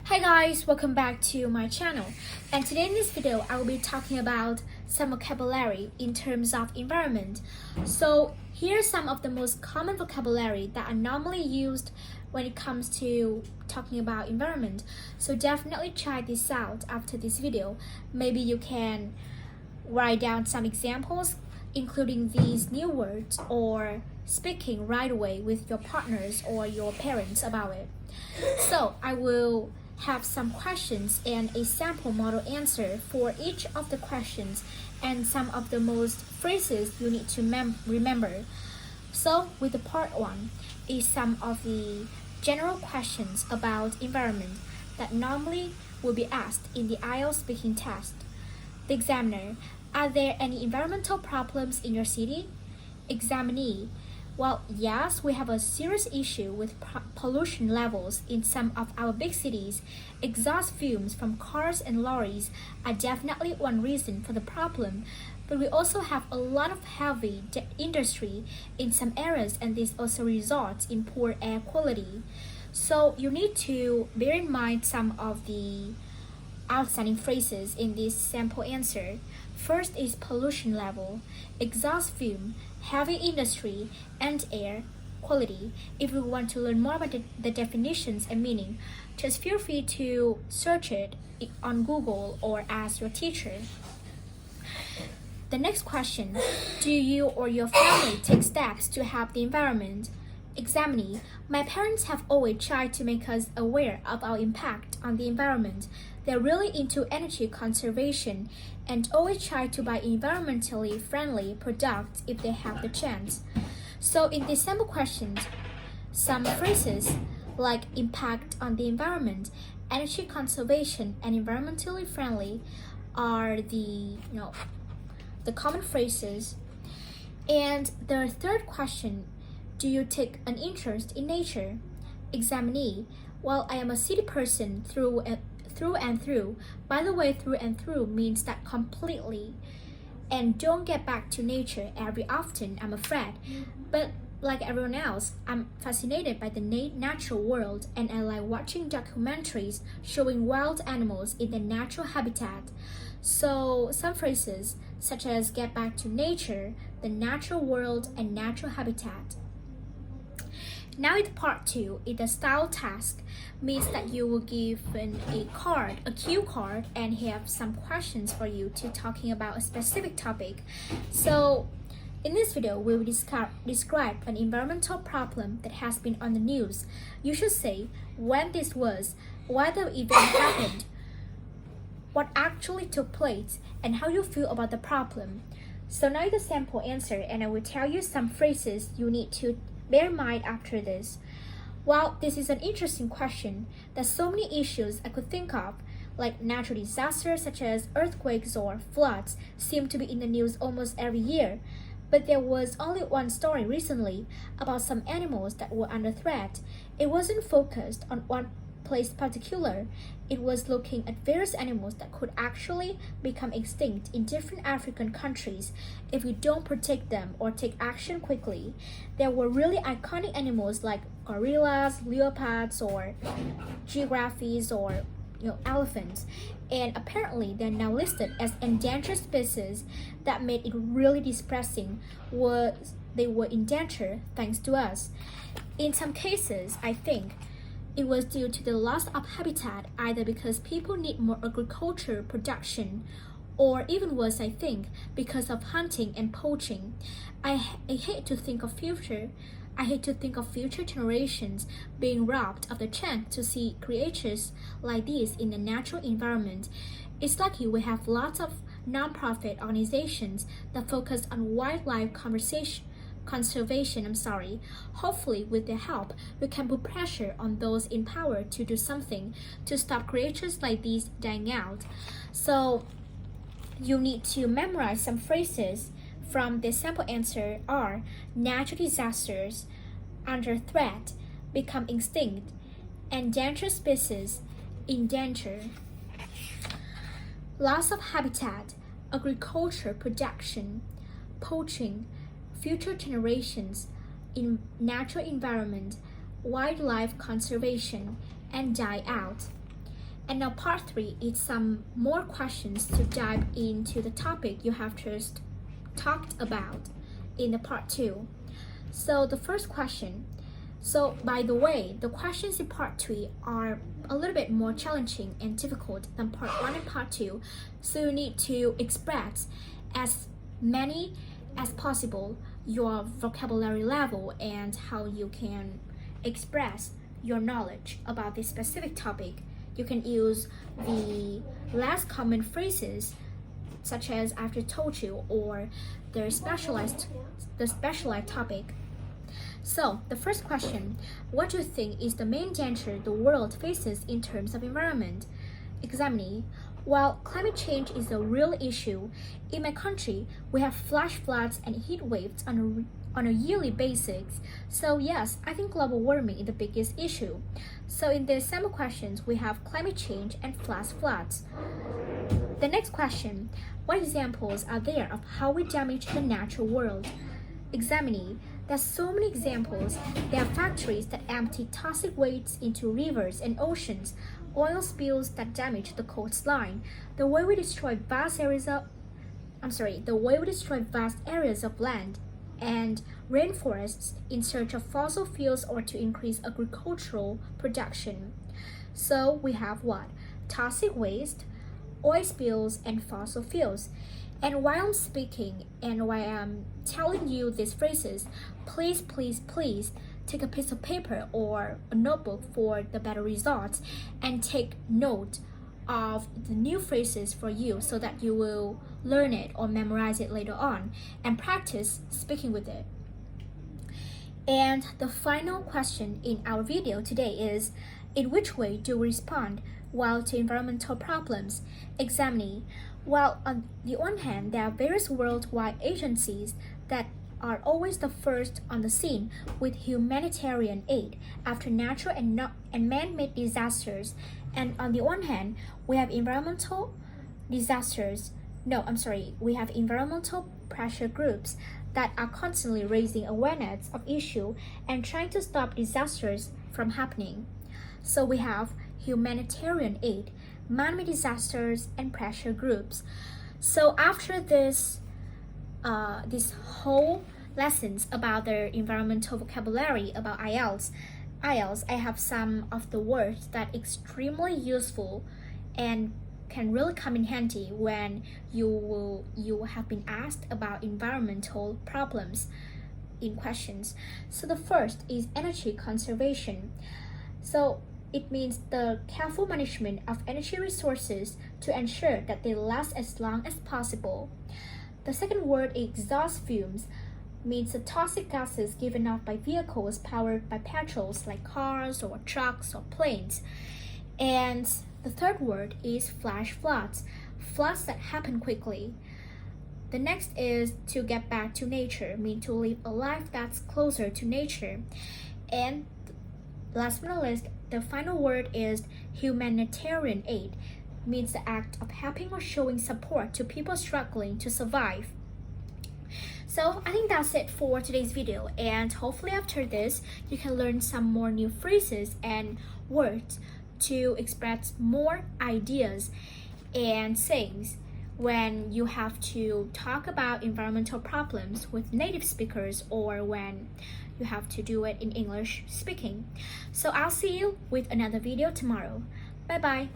Hi guys, welcome back to my channel. And today in this video, I will be talking about some vocabulary in terms of environment. So here are some of the most common vocabulary that are normally used when it comes to talking about environment. So definitely try this out after this video. Maybe you can write down some examples, including these new words, or speaking right away with your partners or your parents about it. So I will have some questions and a sample model answer for each of the questions and some of the most phrases you need to remember. So with the part 1 is some of the general questions about environment that normally will be asked in the IELTS speaking test. The examiner: are there any environmental problems in your city? Examinee: well, yes, we have a serious issue with pollution levels in some of our big cities. Exhaust fumes from cars and lorries are definitely one reason for the problem, but we also have a lot of heavy industry in some areas, and this also results in poor air quality. So you need to bear in mind some of the outstanding phrases in this sample answer. First is pollution level, exhaust fume, heavy industry, and air quality. If you want to learn more about the definitions and meaning, just feel free to search it on Google or ask your teacher. The next question: do you or your family take steps to help the environment? Examinee: my parents have always tried to make us aware of our impact on the environment. They're really into energy conservation and always try to buy environmentally friendly products if they have the chance. So in these sample questions, some phrases like impact on the environment, energy conservation, and environmentally friendly are the common phrases. And the third question: do you take an interest in nature? Examinee: well, I am a city person through and through. By the way, through and through means that completely, and don't get back to nature every often, I'm afraid. But like everyone else, I'm fascinated by the natural world, and I like watching documentaries showing wild animals in their natural habitat. So some phrases such as get back to nature, the natural world, and natural habitat. Now in part 2, the style task means that you will give a cue card, and have some questions for you to talking about a specific topic. So in this video, we will describe an environmental problem that has been on the news. You should say when this was, why the event happened, what actually took place, and how you feel about the problem. So now the sample answer, and I will tell you some phrases you need to bear in mind after this. Well, this is an interesting question. There's so many issues I could think of, like natural disasters such as earthquakes or floods seem to be in the news almost every year. But there was only one story recently about some animals that were under threat. It wasn't focused on one place particular. It was looking at various animals that could actually become extinct in different African countries if we don't protect them or take action quickly. There were really iconic animals like gorillas, leopards, or giraffes, or elephants, and apparently they're now listed as endangered species. That made it really depressing. They were endangered thanks to us. In some cases, I think it was due to the loss of habitat, either because people need more agriculture production, or even worse, I think, because of hunting and poaching. I hate to think of future generations being robbed of the chance to see creatures like these in the natural environment. It's lucky we have lots of non-profit organizations that focus on wildlife conservation. Hopefully, with their help, we can put pressure on those in power to do something to stop creatures like these dying out. So you need to memorize some phrases from the sample answer are: natural disasters, under threat, become extinct, endangered species, endanger, loss of habitat, agriculture production, poaching, future generations, in natural environment, wildlife conservation, and die out. And now part 3 is some more questions to dive into the topic you have just talked about in the part 2. So the first question. So by the way, the questions in part 3 are a little bit more challenging and difficult than part 1 and part 2. So you need to express as many as possible your vocabulary level and how you can express your knowledge about this specific topic. You can use the less common phrases such as I've just told you, or the specialized topic. So the first question, what do you think is the main danger the world faces in terms of environment? Examine. While climate change is a real issue, in my country we have flash floods and heat waves on a yearly basis. So yes, I think global warming is the biggest issue. So in the sample questions, we have climate change and flash floods. The next question, what examples are there of how we damage the natural world? Examine. There's so many examples. There are factories that empty toxic wastes into rivers and oceans, oil spills that damage the coastline, the way we destroy vast areas of land, and rainforests in search of fossil fuels or to increase agricultural production. So we have what? Toxic waste, oil spills, and fossil fuels. And while I'm speaking and while I'm telling you these phrases, please take a piece of paper or a notebook for the better results and take note of the new phrases for you so that you will learn it or memorize it later on and practice speaking with it. And the final question in our video today is, in which way do we respond while to environmental problems? Examine. While on the one hand, there are various worldwide agencies that are always the first on the scene with humanitarian aid after natural and man-made disasters. And on the one hand, we have environmental pressure groups that are constantly raising awareness of issue and trying to stop disasters from happening. So we have humanitarian aid, man-made disasters, and pressure groups. So after this whole lessons about the environmental vocabulary about IELTS, I have some of the words that extremely useful and can really come in handy when you have been asked about environmental problems in questions. So the first is energy conservation. So it means the careful management of energy resources to ensure that they last as long as possible. The second word is exhaust fumes, means the toxic gases given off by vehicles powered by petrols like cars or trucks or planes. And the third word is flash floods, floods that happen quickly. The next is to get back to nature, mean to live a life that's closer to nature. And last but not least, the final word is humanitarian aid, means the act of helping or showing support to people struggling to survive. So I think that's it for today's video, and hopefully after this you can learn some more new phrases and words to express more ideas and sayings when you have to talk about environmental problems with native speakers or when you have to do it in English speaking. So I'll see you with another video tomorrow. Bye bye.